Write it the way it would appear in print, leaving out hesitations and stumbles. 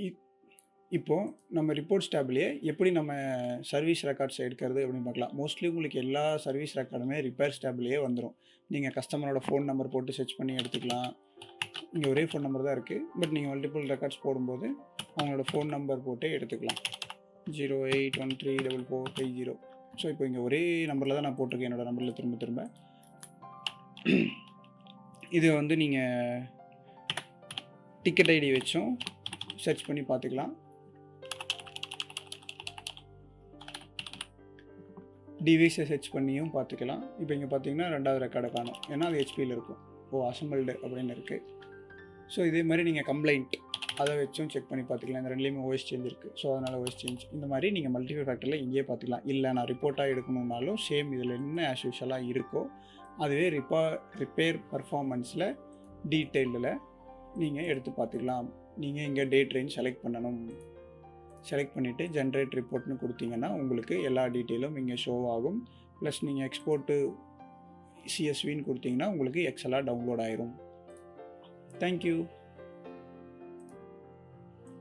இ இப்போது நம்ம ரிப்போர்ட்ஸ் டேப்லேயே எப்படி நம்ம சர்வீஸ் ரெக்கார்ட்ஸ் எடுக்கிறது அப்படின்னு பார்க்கலாம். மோஸ்ட்லி உங்களுக்கு எல்லா சர்வீஸ் ரெக்கார்டுமே ரிப்பேர்ஸ் டேப்லேயே வந்துரும். நீங்கள் கஸ்டமரோட ஃபோன் நம்பர் போட்டு சர்ச் பண்ணி எடுத்துக்கலாம். இங்கே ஒரே ஃபோன் நம்பர் தான் இருக்குது. பட் நீங்கள் மல்டிபிள் ரெக்கார்ட்ஸ் போடும்போது அவங்களோட ஃபோன் நம்பர் போட்டு எடுத்துக்கலாம். 08134450. ஸோ இப்போ இங்கே ஒரே நம்பரில் தான் நான் போட்டிருக்கேன், என்னோடய நம்பரில் திரும்ப திரும்ப. இதை வந்து நீங்கள் டிக்கெட் ஐடி வச்சும் சர்ச் பண்ணி பார்த்துக்கலாம். டிவைஸை சர்ச் பண்ணியும் பார்த்துக்கலாம். இப்போ இங்கே பார்த்தீங்கன்னா 2வது ரெக்கார்டை காணும், ஏன்னா அது ஹெச்பியில் இருக்கும். அசம்பிள்டு அப்படின்னு இருக்குது. ஸோ இதே மாதிரி நீங்கள் கம்ப்ளைண்ட் அதை வச்சும் செக் பண்ணி பார்த்துக்கலாம். இந்த ரெண்டுலேயுமே ஓஎஸ் சேஞ்ச் இருக்குது. ஸோ அதனால் ஓஎஸ் சேஞ்ச் இந்த மாதிரி நீங்கள் மல்டிபிள் ஃபேக்டரில் இங்கேயே பார்த்துக்கலாம். இல்லை நான் ரிப்போர்ட்டாக எடுக்கணுன்னாலும் சேம் இதில் என்ன ஆஸ் யூஷுவலாக இருக்கோ அதுவே ரிப்பேர் பர்ஃபார்மன்ஸில் டீட்டெயிலில் நீங்கள் எடுத்து பார்த்துக்கலாம். நீங்கள் இங்கே டேட் ரேஞ்ச் செலக்ட் பண்ணணும். செலக்ட் பண்ணிவிட்டு ஜென்ரேட் ரிப்போர்ட்னு கொடுத்தீங்கன்னா உங்களுக்கு எல்லா டீட்டெயிலும் இங்கே ஷோ ஆகும். ப்ளஸ் நீங்கள் எக்ஸ்போர்ட்டு CSVன்னு கொடுத்தீங்கன்னா உங்களுக்கு எக்ஸலாக டவுன்லோட் ஆயிரும். தேங்க்யூ.